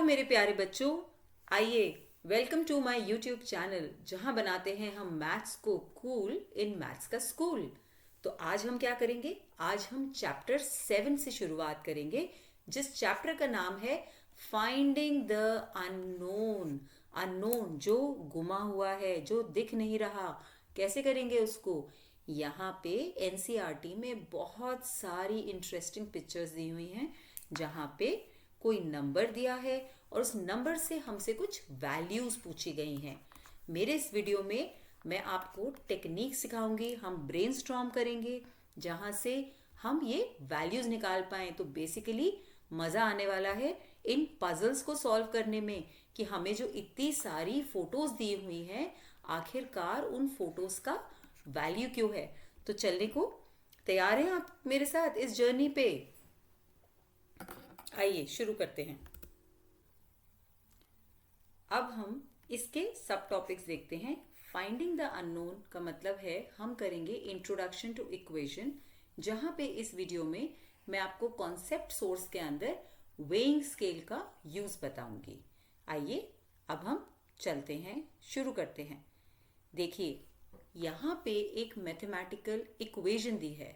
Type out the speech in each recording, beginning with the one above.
मेरे प्यारे बच्चों, आइए welcome to my YouTube channel जहां बनाते हैं हम मैथ्स को कूल इन मैथ्स का स्कूल। तो आज हम क्या करेंगे? आज हम चैप्टर 7 से शुरुआत करेंगे, जिस चैप्टर का नाम है फाइंडिंग द अननोन। अननोन जो गुमा हुआ है, जो दिख नहीं रहा, कैसे करेंगे उसको? यहाँ पे एनसीईआरटी में बहुत सारी इंटरेस्टिंग पिक्चर्स दी हुई हैं, जहाँ पे कोई नंबर दिया है और उस नंबर से हमसे कुछ वैल्यूज पूछी गई हैं। मेरे इस वीडियो में मैं आपको टेक्निक सिखाऊंगी, हम ब्रेनस्टॉर्म करेंगे जहाँ से हम ये वैल्यूज निकाल पाएँ। तो बेसिकली मज़ा आने वाला है इन पजल्स को सॉल्व करने में कि हमें जो इतनी सारी फोटोज दी हुई हैं, आखिरकार उन फोटोज का वैल्यू क्यों है। तो चलने को तैयार हैं आप मेरे साथ इस जर्नी पे? आइए शुरू करते हैं। अब हम इसके सब टॉपिक्स देखते हैं। फाइंडिंग द अननोन का मतलब है हम करेंगे इंट्रोडक्शन टू इक्वेशन, जहां पे इस वीडियो में मैं आपको कॉन्सेप्ट सोर्स के अंदर वेइंग स्केल का यूज बताऊंगी। आइए अब हम चलते हैं, शुरू करते हैं। देखिए, यहाँ पे एक मैथमेटिकल इक्वेशन दी है।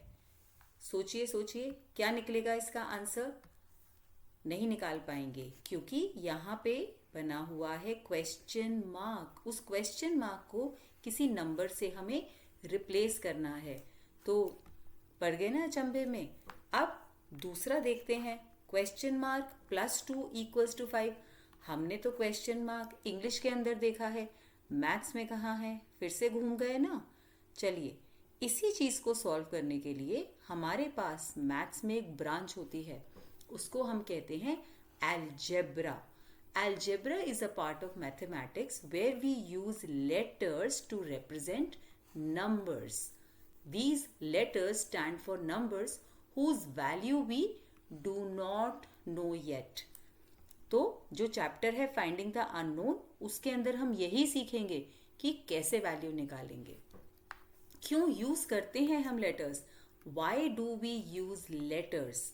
सोचिए सोचिए क्या निकलेगा इसका आंसर? नहीं निकाल पाएंगे क्योंकि यहाँ पे बना हुआ है क्वेश्चन मार्क। उस क्वेश्चन मार्क को किसी नंबर से हमें रिप्लेस करना है। तो पड़ गए ना अचंभे में। अब दूसरा देखते हैं, क्वेश्चन मार्क +2 = 5। हमने तो क्वेश्चन मार्क इंग्लिश के अंदर देखा है, मैथ्स में कहाँ है? फिर से घूम गए ना। चलिए, इसी चीज़ को सॉल्व करने के लिए हमारे पास मैथ्स में एक ब्रांच होती है, उसको हम कहते हैं algebra. Algebra is a part of mathematics where we use letters to represent numbers. These letters stand for numbers whose value we do not know yet. तो जो चैप्टर है फाइंडिंग द अननोन, उसके अंदर हम यही सीखेंगे कि कैसे वैल्यू निकालेंगे। क्यों यूज करते हैं हम letters? Why do we use letters?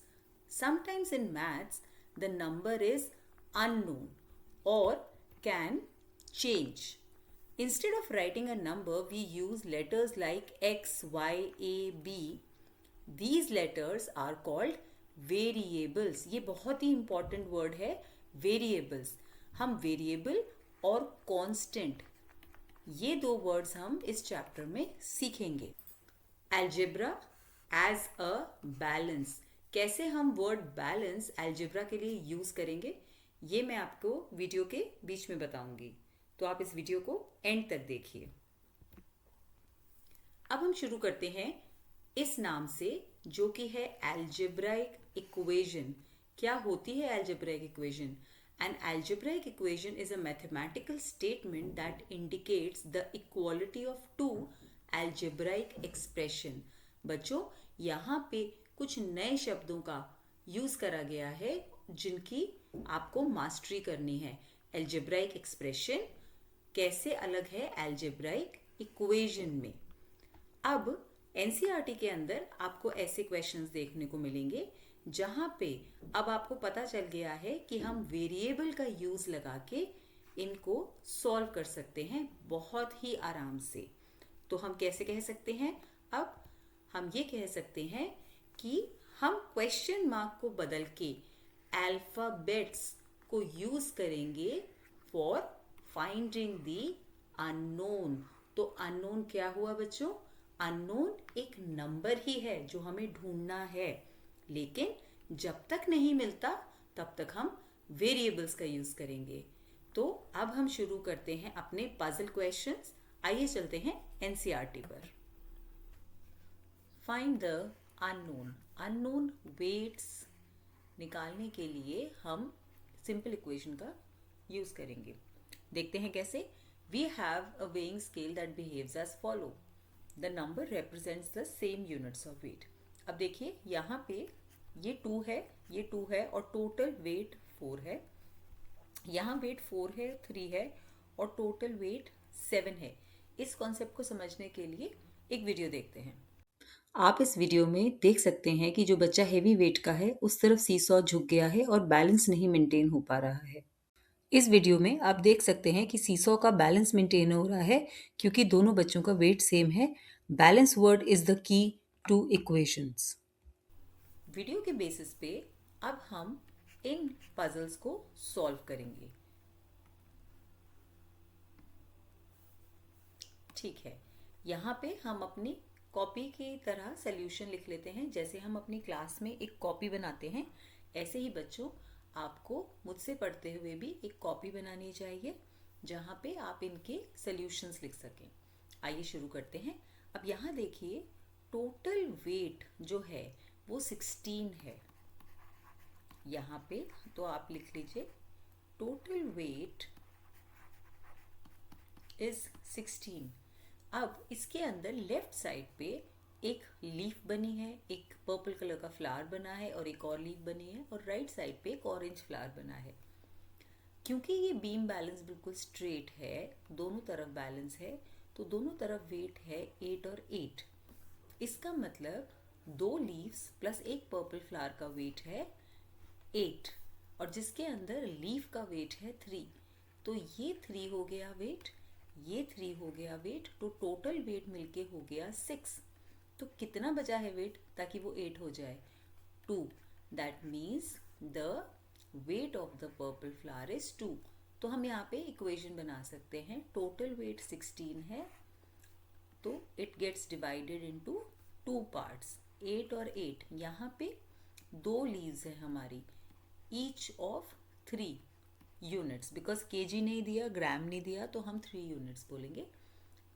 Sometimes in maths, the number is unknown or can change. Instead of writing a number, we use letters like X, Y, A, B. These letters are called variables. ये बहुत ही important word है, variables. हम variable और constant, ये दो words हम इस chapter में सीखेंगे। Algebra as a balance. कैसे हम वर्ड बैलेंस अलजेब्रा के लिए यूज करेंगे, ये मैं आपको वीडियो के बीच में बताऊंगी। तो आप इस वीडियो को एंड तक देखिए। अब हम शुरू करते हैं इस नाम से, जो कि है अलजेब्राइक इक्वेशन। क्या होती है algebraic equation? An algebraic equation is a mathematical statement that indicates the equality of two algebraic expression. बच्चों, यहाँ पे कुछ नए शब्दों का यूज करा गया है जिनकी आपको मास्टरी करनी है। अलजेब्राइक एक्सप्रेशन कैसे अलग है अलजेब्राइक इक्वेशन में। अब एनसीईआरटी के अंदर आपको ऐसे क्वेश्चंस देखने को मिलेंगे जहां पे अब आपको पता चल गया है कि हम वेरिएबल का यूज लगा के इनको सॉल्व कर सकते हैं बहुत ही आराम से। तो हम कैसे कह सकते हैं? अब हम ये कह सकते हैं कि हम क्वेश्चन मार्क को बदल के अल्फाबेट्स को यूज करेंगे फॉर फाइंडिंग द अननोन। तो अननोन क्या हुआ बच्चों? अननोन एक नंबर ही है जो हमें ढूंढना है, लेकिन जब तक नहीं मिलता तब तक हम वेरिएबल्स का यूज करेंगे। तो अब हम शुरू करते हैं अपने पजल क्वेश्चंस। आइए चलते हैं एनसीईआरटी पर। Find the unknown. Unknown weights निकालने के लिए हम सिंपल इक्वेशन का यूज करेंगे। देखते हैं कैसे। We have a weighing scale that behaves as follow. The number represents the same units of weight. अब देखिए, यहाँ पे ये 2 है, ये 2 है और टोटल वेट 4 है। यहाँ वेट 4 है, 3 है और टोटल वेट 7 है। इस कॉन्सेप्ट को समझने के लिए एक वीडियो देखते हैं। आप इस वीडियो में देख सकते हैं कि जो बच्चा हेवी वेट का है उस तरफ सीसॉ झुक गया है और बैलेंस नहीं मेंटेन हो पा रहा है। इस वीडियो में आप देख सकते हैं कि सीसॉ का बैलेंस मेंटेन हो रहा है क्योंकि दोनों बच्चों का वेट सेम है। Balance word is the key two equations. Video के बेसिस पे अब हम इन पजल्स को सॉल्व करेंगे। ठीक है, यहाँ पे हम अपनी कॉपी की तरह सोल्यूशन लिख लेते हैं। जैसे हम अपनी क्लास में एक कॉपी बनाते हैं, ऐसे ही बच्चों आपको मुझसे पढ़ते हुए भी एक कॉपी बनानी चाहिए जहाँ पे आप इनके सोल्यूशंस लिख सकें। आइए शुरू करते हैं। अब यहाँ देखिए, टोटल वेट जो है वो 16 है। यहाँ पे तो आप लिख लीजिए टोटल वेट इज 16। अब इसके अंदर लेफ्ट साइड पे एक लीफ बनी है, एक पर्पल कलर का फ्लावर बना है और एक और लीफ बनी है, और राइट साइड पे एक ऑरेंज फ्लावर बना है। क्योंकि ये बीम बैलेंस बिल्कुल स्ट्रेट है, दोनों तरफ बैलेंस है, तो दोनों तरफ वेट है 8 और 8। इसका मतलब 2 लीव्स प्लस एक पर्पल फ्लावर का वेट है 8, और जिसके अंदर लीफ का वेट है 3। तो ये 3 हो गया वेट, ये 3 हो गया वेट, तो टोटल वेट मिलके हो गया 6। तो कितना बचा है वेट ताकि वो 8 हो जाए? 2। That means the weight of the purple flower is 2। तो हम यहाँ पे इक्वेशन बना सकते हैं। टोटल वेट 16 है, तो it gets divided into 2 parts, 8 और 8। यहाँ पे 2 लीव्स है हमारी, each of 3 units, because KG नहीं दिया, ग्राम नहीं दिया, तो हम 3 यूनिट्स बोलेंगे,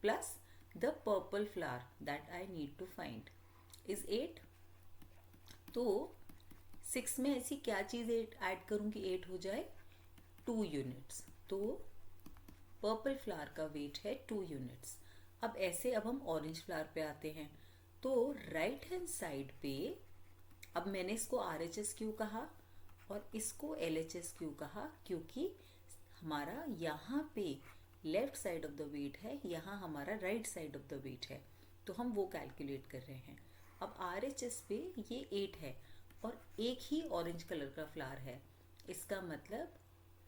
plus the purple flower that I need to find is 8। तो 6 में ऐसी क्या चीज़ ऐड करूँ कि 8 हो जाए? 2 यूनिट्स। तो पर्पल फ्लावर का वेट है 2 यूनिट्स। अब ऐसे अब हम ऑरेंज फ्लावर पे आते हैं। तो राइट हैंड साइड पे अब मैंने इसको RHS क्यों कहा और इसको LHS क्यों कहा? क्योंकि हमारा यहाँ पे left side of the weight है, यहाँ हमारा right side of the weight है, तो हम वो कैलकुलेट कर रहे हैं। अब RHS पे ये 8 है और एक ही ऑरेंज कलर का फ्लावर है, इसका मतलब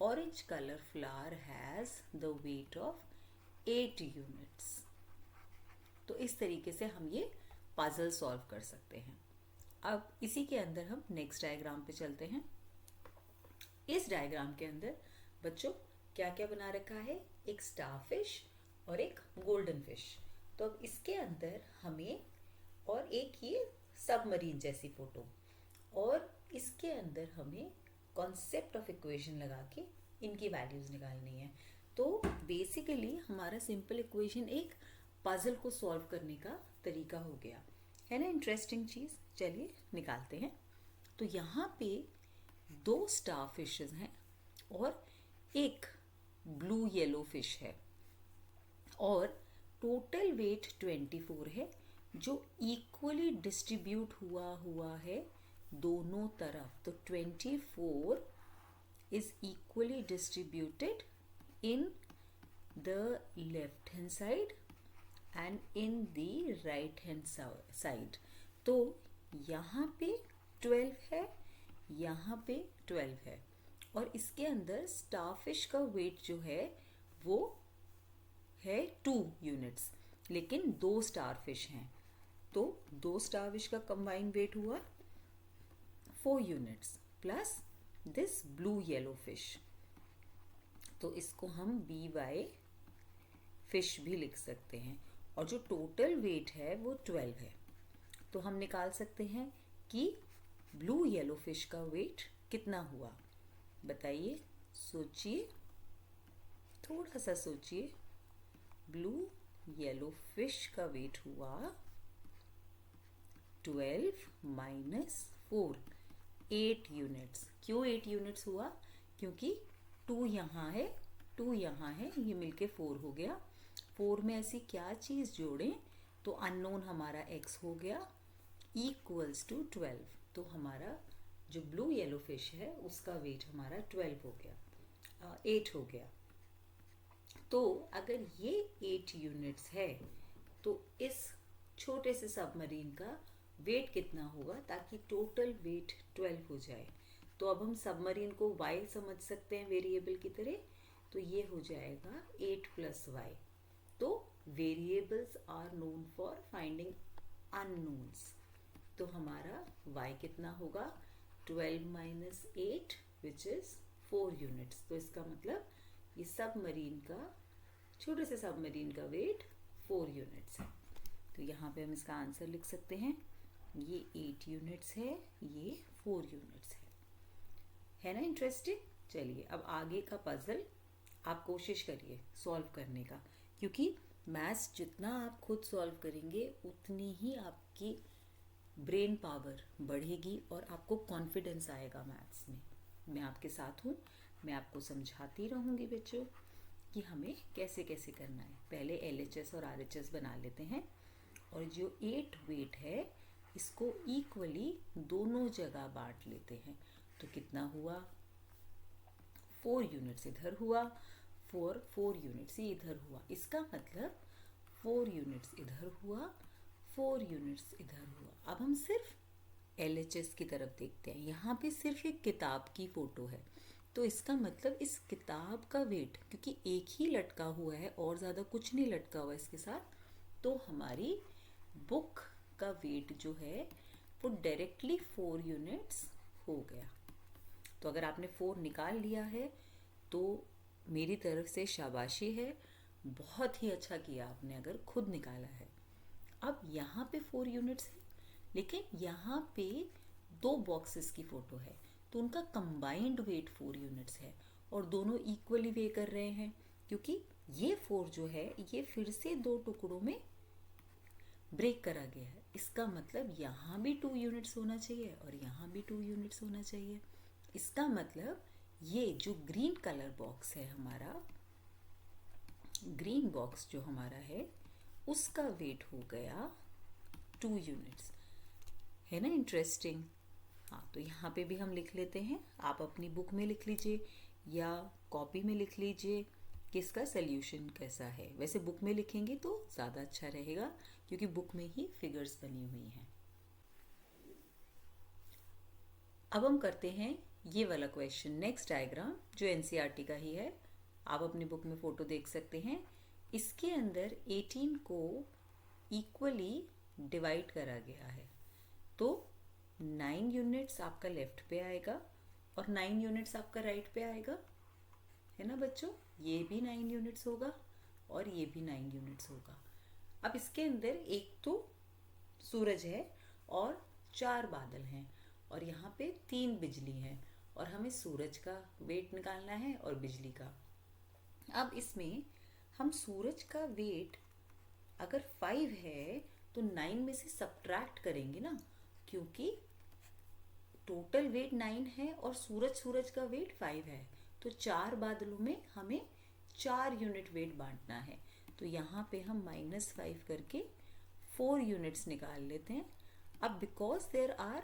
orange colour flower has the weight of 8 units. तो इस तरीके से हम ये पजल सॉल्व कर सकते हैं। अब इसी के अंदर हम नेक्स्ट डायग्राम पे चलते हैं। इस डायग्राम के अंदर बच्चों क्या क्या बना रखा है? एक स्टारफिश और एक गोल्डन फिश। तो अब इसके अंदर हमें, और एक ये सबमरीन जैसी फोटो, और इसके अंदर हमें कॉन्सेप्ट ऑफ इक्वेशन लगा के इनकी वैल्यूज निकालनी है। तो बेसिकली हमारा सिंपल इक्वेशन एक पजल को सॉल्व करने का तरीका हो गया है ना। इंटरेस्टिंग चीज़, चलिए निकालते हैं। तो यहाँ पे 2 स्टार फिशेस हैं और एक ब्लू येलो फिश है, और टोटल वेट 24 है, जो इक्वली डिस्ट्रीब्यूट हुआ है दोनों तरफ। तो 24 is equally distributed in the left hand side and in the right hand side. तो यहाँ पे 12 है, यहाँ पे 12 है, और इसके अंदर स्टारफिश का वेट जो है वो है 2 यूनिट्स, लेकिन 2 स्टारफिश हैं, तो 2 स्टारफिश का कंबाइंड वेट हुआ 4 units plus this blue yellow fish. तो इसको हम BY फिश भी लिख सकते हैं, और जो टोटल वेट है वो 12 है। तो हम निकाल सकते हैं कि ब्लू येलो फिश का वेट कितना हुआ। बताइए, सोचिए, थोड़ा सा सोचिए। ब्लू येलो फिश का वेट हुआ 12 माइनस 4, 8 यूनिट्स। क्यों 8 यूनिट्स हुआ? क्योंकि 2 यहाँ है, 2 यहाँ है, ये मिलके 4 हो गया। 4 में ऐसी क्या चीज़ जोड़ें? तो अननोन हमारा x हो गया इक्वल्स टू 12। तो हमारा जो ब्लू येलो फिश है उसका वेट हमारा 12 हो गया, 8 हो गया। तो अगर ये 8 यूनिट्स है तो इस छोटे से सबमरीन का वेट कितना होगा ताकि टोटल वेट 12 हो जाए? तो अब हम सबमरीन को y समझ सकते हैं वेरिएबल की तरह, तो ये हो जाएगा 8 + y। तो variables are known for finding unknowns. तो हमारा y कितना होगा 12 - 8 विच इज 4 यूनिट्स। तो इसका मतलब ये सबमरीन का, छोटे से सबमरीन का वेट 4 यूनिट्स है। तो यहाँ पे हम इसका आंसर लिख सकते हैं, ये 8 यूनिट्स है, ये 4 यूनिट्स है ना इंटरेस्टिंग। चलिए अब आगे का पजल आप कोशिश करिए सॉल्व करने का, क्योंकि मैथ्स जितना आप खुद सॉल्व करेंगे उतनी ही आपकी ब्रेन पावर बढ़ेगी और आपको कॉन्फिडेंस आएगा मैथ्स में। मैं आपके साथ हूँ, मैं आपको समझाती रहूँगी बच्चों कि हमें कैसे कैसे करना है। पहले LHS और RHS बना लेते हैं, और जो 8 वेट है इसको इक्वली दोनों जगह बांट लेते हैं। तो कितना हुआ 4 यूनिट्स इधर हुआ, 4 यूनिट्स ही इधर हुआ। इसका मतलब 4 यूनिट्स इधर हुआ, 4 यूनिट्स इधर हुआ। अब हम सिर्फ LHS की तरफ देखते हैं। यहाँ पे सिर्फ एक किताब की फोटो है, तो इसका मतलब इस किताब का वेट, क्योंकि एक ही लटका हुआ है और ज़्यादा कुछ नहीं लटका हुआ इसके साथ, तो हमारी बुक का वेट जो है वो डायरेक्टली 4 यूनिट्स हो गया। तो अगर आपने 4 निकाल लिया है तो मेरी तरफ से शाबाशी है, बहुत ही अच्छा किया आपने अगर खुद निकाला है। अब यहाँ पे 4 यूनिट्स है, लेकिन यहाँ पे 2 बॉक्सेस की फ़ोटो है, तो उनका कंबाइंड वेट 4 यूनिट्स है और दोनों इक्वली वे कर रहे हैं, क्योंकि ये 4 जो है ये फिर से 2 टुकड़ों में ब्रेक करा गया है। इसका मतलब यहाँ भी 2 यूनिट्स होना चाहिए और यहाँ भी 2 यूनिट्स होना चाहिए। इसका मतलब ये जो ग्रीन कलर बॉक्स है हमारा, ग्रीन बॉक्स जो हमारा है उसका वेट हो गया 2 यूनिट्स। है ना इंटरेस्टिंग। हाँ, तो यहाँ पे भी हम लिख लेते हैं। आप अपनी बुक में लिख लीजिए या कॉपी में लिख लीजिए कि इसका सल्यूशन कैसा है। वैसे बुक में लिखेंगे तो ज़्यादा अच्छा रहेगा, क्योंकि बुक में ही फिगर्स बनी हुई हैं। अब हम करते हैं ये वाला क्वेश्चन, नेक्स्ट डायग्राम जो NCERT का ही है। आप अपनी बुक में फ़ोटो देख सकते हैं। इसके अंदर 18 को इक्वली डिवाइड करा गया है, तो 9 यूनिट्स आपका लेफ्ट पे आएगा और 9 यूनिट्स आपका राइट पे आएगा, है ना बच्चों। ये भी 9 यूनिट्स होगा और ये भी 9 यूनिट्स होगा। अब इसके अंदर एक तो सूरज है और 4 बादल हैं, और यहाँ पे 3 बिजली हैं, और हमें सूरज का वेट निकालना है और बिजली का। अब इसमें हम सूरज का वेट अगर 5 है तो 9 में से सब्ट्रैक्ट करेंगे ना, क्योंकि टोटल वेट 9 है और सूरज का वेट 5 है, तो 4 बादलों में हमें 4 यूनिट वेट बांटना है। तो यहाँ पे हम -5 करके 4 यूनिट्स निकाल लेते हैं। अब बिकॉज देयर आर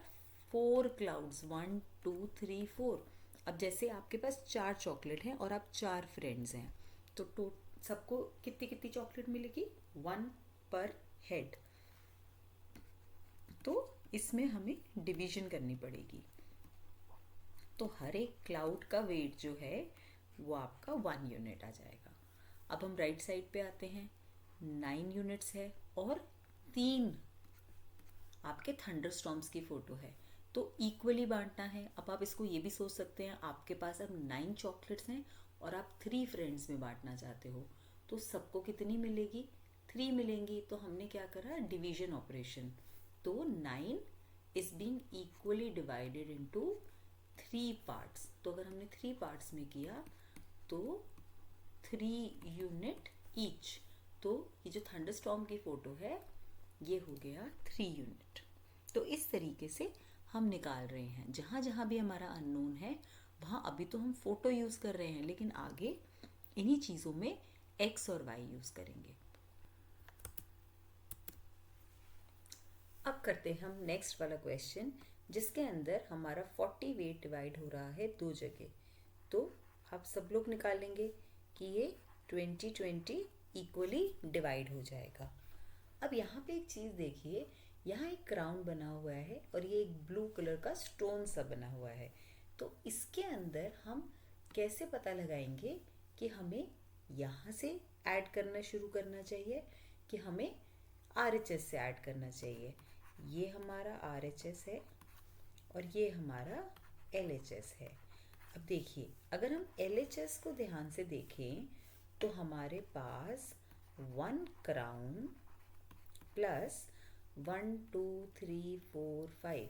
4 क्लाउड्स, 1 2 3 4। अब जैसे आपके पास 4 चॉकलेट हैं और आप 4 फ्रेंड्स हैं, तो सबको कितनी कितनी चॉकलेट मिलेगी, 1 पर हेड। तो इसमें हमें डिवीजन करनी पड़ेगी। तो हर एक क्लाउड का वेट जो है वो आपका 1 यूनिट आ जाएगा। अब हम राइट साइड पे आते हैं। 9 यूनिट्स है और 3 आपके थंडरस्टॉर्म्स की फोटो है, तो इक्वली बांटना है। अब आप इसको ये भी सोच सकते हैं, आपके पास अब 9 चॉकलेट्स हैं और आप 3 फ्रेंड्स में बांटना चाहते हो, तो सबको कितनी मिलेगी, 3 मिलेंगी। तो हमने क्या करा, डिवीजन ऑपरेशन। तो 9 is being equally divided into 3 parts. तो अगर हमने 3 पार्ट्स में किया तो 3 यूनिट ईच। तो ये जो थंडरस्टॉर्म की फोटो है ये हो गया 3 यूनिट। तो इस तरीके से हम निकाल रहे हैं। जहाँ जहाँ भी हमारा अननोन है वहाँ अभी तो हम फोटो यूज़ कर रहे हैं, लेकिन आगे इन्हीं चीज़ों में x और y यूज़ करेंगे। अब करते हैं हम नेक्स्ट वाला क्वेश्चन, जिसके अंदर हमारा 40 वेट डिवाइड हो रहा है 2 जगह। तो आप सब लोग निकालेंगे कि ये 20-20 इक्वली डिवाइड हो जाएगा। अब यहाँ पे एक चीज़ देखिए, यहाँ एक क्राउन बना हुआ है और ये एक ब्लू कलर का स्टोन सा बना हुआ है। तो इसके अंदर हम कैसे पता लगाएंगे कि हमें यहाँ से ऐड करना शुरू करना चाहिए कि हमें RHS से ऐड करना चाहिए। ये हमारा RHS है और ये हमारा LHS है। अब देखिए, अगर हम LHS को ध्यान से देखें तो हमारे पास 1 क्राउन प्लस 1 2 3 4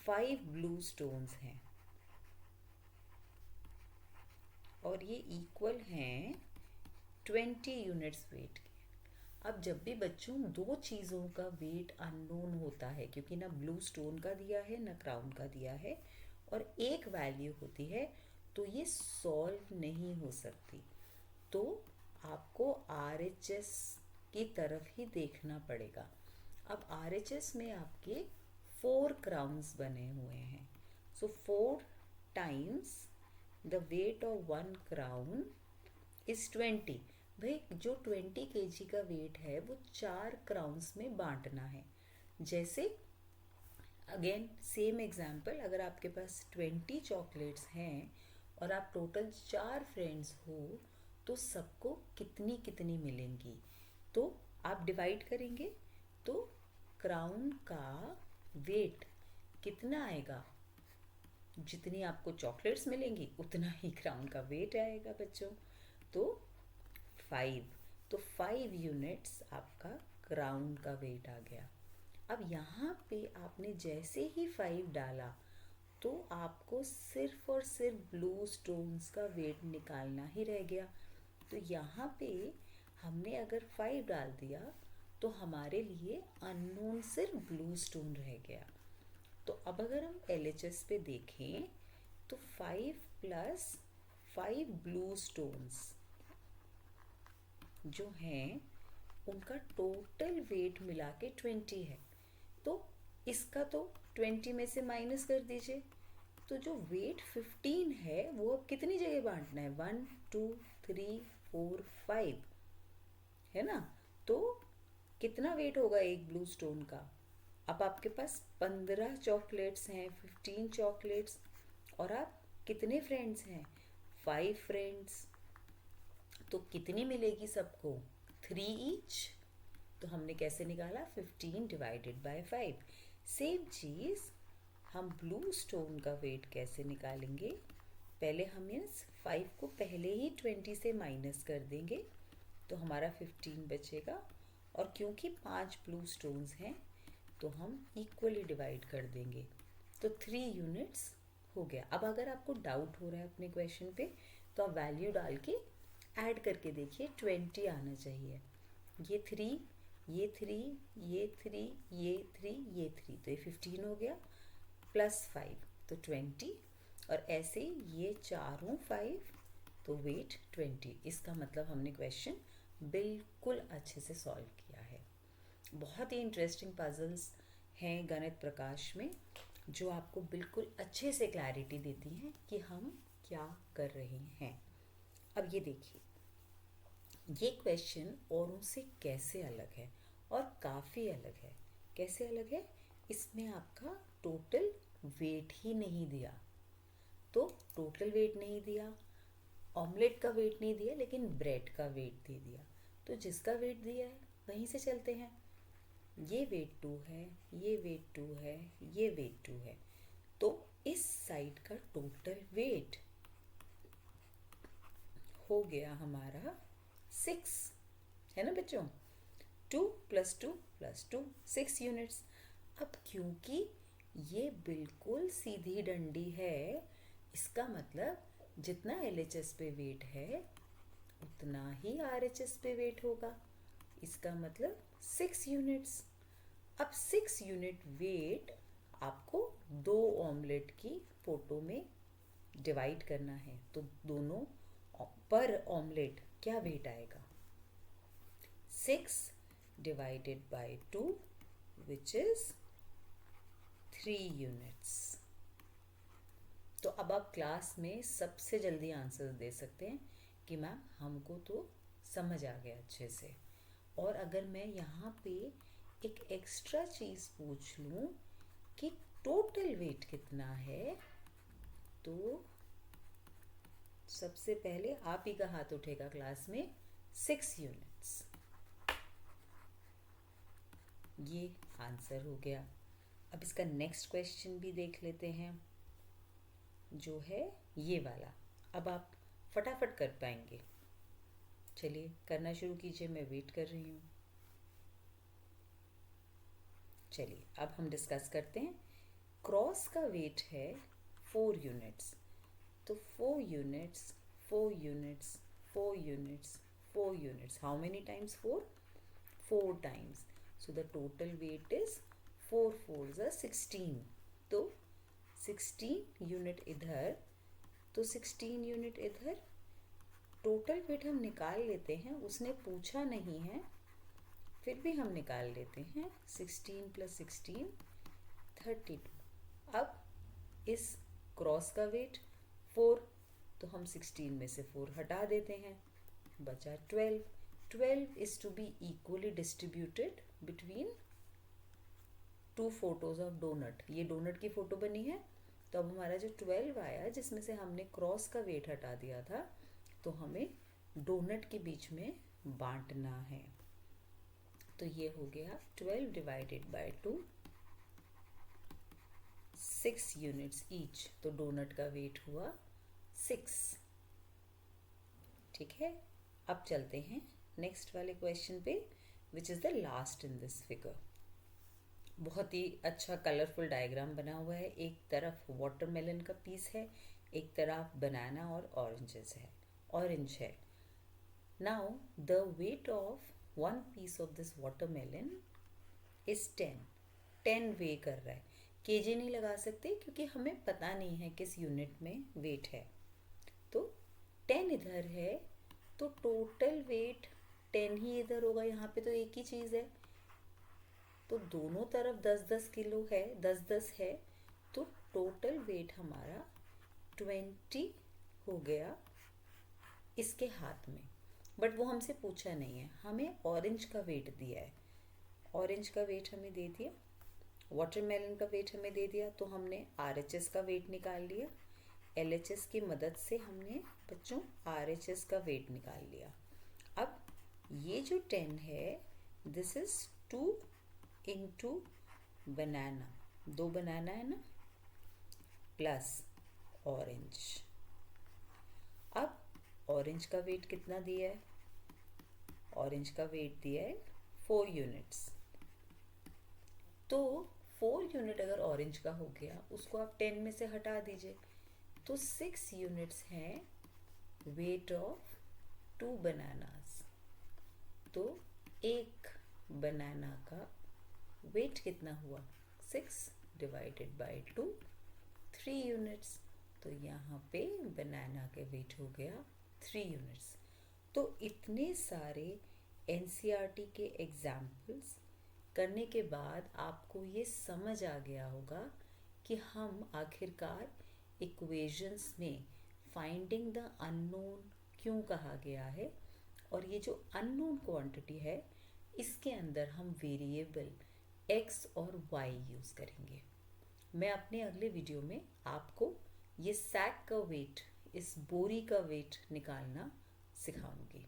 5 ब्लू स्टोन्स हैं और ये इक्वल हैं 20 यूनिट्स वेट के। अब जब भी बच्चों दो चीज़ों का वेट अननोन होता है, क्योंकि ना ब्लू स्टोन का दिया है ना क्राउन का दिया है और एक वैल्यू होती है, तो ये सॉल्व नहीं हो सकती। तो आपको RHS की तरफ ही देखना पड़ेगा। अब RHS में आपके 4 क्राउन्स बने हुए हैं। सो 4 times the weight of 1 crown is 20। भाई जो 20 kg का वेट है वो 4 क्राउन्स में बांटना है। जैसे अगेन सेम एग्जाम्पल, अगर आपके पास 20 चॉकलेट्स हैं और आप टोटल 4 फ्रेंड्स हो तो सबको कितनी कितनी मिलेंगी, तो आप डिवाइड करेंगे तो क्राउन का वेट कितना आएगा, जितनी आपको चॉकलेट्स मिलेंगी उतना ही क्राउन का वेट आएगा बच्चों। तो 5, तो 5 यूनिट्स आपका क्राउन का वेट आ गया। अब यहाँ पे आपने जैसे ही 5 डाला तो आपको सिर्फ और सिर्फ ब्लू स्टोन्स का वेट निकालना ही रह गया। तो यहाँ पे हमने अगर 5 डाल दिया तो हमारे लिए अननोन सिर्फ ब्लू स्टोन रह गया। तो अब अगर हम LHS पे देखें तो 5 प्लस 5 ब्लू स्टोन्स जो हैं उनका टोटल वेट मिला के 20 है। तो इसका तो 20 में से माइनस कर दीजिए, तो जो वेट 15 है वो अब कितनी जगह बांटना है, 1 2 3 4 5 है ना। तो कितना वेट होगा एक ब्लू स्टोन का। अब आपके पास 15 चॉकलेट्स हैं, 15 चॉकलेट्स, और आप कितने फ्रेंड्स हैं, 5 फ्रेंड्स, तो कितनी मिलेगी सबको, 3 ईच। तो हमने कैसे निकाला, 15 डिवाइडेड बाय 5। सेम चीज़ हम ब्लू स्टोन का वेट कैसे निकालेंगे, पहले हम इस 5 को पहले ही 20 से माइनस कर देंगे तो हमारा 15 बचेगा, और क्योंकि 5 ब्लू स्टोन्स हैं तो हम इक्वली डिवाइड कर देंगे, तो 3 यूनिट्स हो गया। अब अगर आपको डाउट हो रहा है अपने क्वेश्चन पे तो आप वैल्यू डाल के ऐड करके देखिए, 20 आना चाहिए। ये 3 ये 3 ये 3 ये 3 ये 3, तो ये 15 हो गया, प्लस 5 तो 20, और ऐसे ये चारों 5 तो वेट 20। इसका मतलब हमने क्वेश्चन बिल्कुल अच्छे से सॉल्व किया है। बहुत ही इंटरेस्टिंग पजल्स हैं गणित प्रकाश में जो आपको बिल्कुल अच्छे से क्लैरिटी देती हैं कि हम क्या कर रहे हैं। अब ये देखिए, ये क्वेश्चन औरों से कैसे अलग है, और काफ़ी अलग है। कैसे अलग है, इसमें आपका टोटल वेट ही नहीं दिया, तो टोटल वेट नहीं दिया, ऑमलेट का वेट नहीं दिया, लेकिन ब्रेड का वेट दे दिया। तो जिसका वेट दिया है वहीं से चलते हैं। ये वेट 2 है, ये वेट 2 है, ये वेट 2 है, तो इस साइड का टोटल वेट हो गया हमारा 6, है ना बच्चों। 2 + 2 + 2 6 यूनिट्स। अब क्योंकि ये बिल्कुल सीधी डंडी है, इसका मतलब जितना LHS पे वेट है उतना ही RHS पे वेट होगा। इसका मतलब 6 यूनिट्स। अब 6 यूनिट वेट आपको 2 ऑमलेट की फोटो में डिवाइड करना है, तो दोनों पर ऑमलेट क्या वेट आएगा, 6 divided by 2 which is 3 units. तो अब आप क्लास में सबसे जल्दी आंसर दे सकते हैं कि मैम हमको तो समझ आ गया अच्छे से। और अगर मैं यहाँ पे एक एक्स्ट्रा चीज़ पूछ लूँ कि टोटल वेट कितना है, तो सबसे पहले आप ही का हाथ उठेगा क्लास में 6 यूनिट्स। ये आंसर हो गया। अब इसका नेक्स्ट क्वेश्चन भी देख लेते हैं, जो है ये वाला। अब आप फटाफट कर पाएंगे। चलिए करना शुरू कीजिए, मैं वेट कर रही हूँ। चलिए अब हम डिस्कस करते हैं। क्रॉस का वेट है 4 यूनिट्स, तो 4 units 4 units 4 units 4 units, how many times 4? 4 times. So the total weight is 4 4s are 16, तो 16 यूनिट इधर, तो 16 यूनिट इधर। टोटल वेट हम निकाल लेते हैं, उसने पूछा नहीं है, फिर भी हम निकाल लेते हैं। 16 + 16 32। अब इस क्रॉस का वेट 4, तो हम 16 में से 4 हटा देते हैं, बचा 12। 12 is to be equally distributed between 2 photos of donut. ये डोनट की फोटो बनी है, तो अब हमारा जो 12 आया, जिसमें से हमने क्रॉस का वेट हटा दिया था, तो हमें डोनट के बीच में बांटना है। तो ये हो गया 12 डिवाइडेड बाय 2, 6 यूनिट्स ईच, तो डोनट का वेट हुआ 6। ठीक है, अब चलते हैं नेक्स्ट वाले क्वेश्चन पे, which is the last in this figure. बहुत ही अच्छा कलरफुल डायग्राम बना हुआ है। एक तरफ वाटरमेलन का पीस है, एक तरफ बनाना और ऑरेंज है। Now the weight of one piece of this watermelon is 10 weigh कर रहा है। केजी नहीं लगा सकते क्योंकि हमें पता नहीं है किस यूनिट में वेट है। तो 10 इधर है, तो टोटल वेट 10 ही इधर होगा। यहाँ पे तो एक ही चीज़ है, तो दोनों तरफ 10-10 किलो है, 10-10 है, तो टोटल वेट हमारा 20 हो गया इसके हाथ में। बट वो हमसे पूछा नहीं है, हमें ऑरेंज का वेट दिया है। ऑरेंज का वेट हमें दे दिया, वाटरमेलन का वेट हमें दे दिया, तो हमने RHS का वेट निकाल लिया। LHS की मदद से हमने बच्चों RHS का वेट निकाल लिया। अब ये जो 10 है, दिस इज 2 इंटू बनाना, 2 बनाना है ना, प्लस ऑरेंज। अब ऑरेंज का वेट कितना दिया है? ऑरेंज का वेट दिया है 4 यूनिट्स। तो 4 यूनिट अगर ऑरेंज का हो गया, उसको आप 10 में से हटा दीजिए, तो 6 यूनिट्स हैं वेट ऑफ 2 बनानास। तो एक बनाना का वेट कितना हुआ? 6 डिवाइडेड बाय 2, 3 यूनिट्स। तो यहाँ पे बनाना के वेट हो गया 3 यूनिट्स। तो इतने सारे NCERT के एग्जाम्पल्स करने के बाद आपको ये समझ आ गया होगा कि हम आखिरकार इक्वेशंस में फाइंडिंग द अननोन क्यों कहा गया है, और ये जो अननोन क्वांटिटी है, इसके अंदर हम वेरिएबल x और y यूज़ करेंगे। मैं अपने अगले वीडियो में आपको ये सैक का वेट, इस बोरी का वेट निकालना सिखाऊंगी।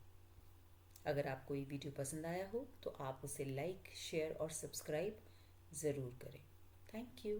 अगर आपको ये वीडियो पसंद आया हो तो आप उसे लाइक, शेयर और सब्सक्राइब ज़रूर करें। Thank you.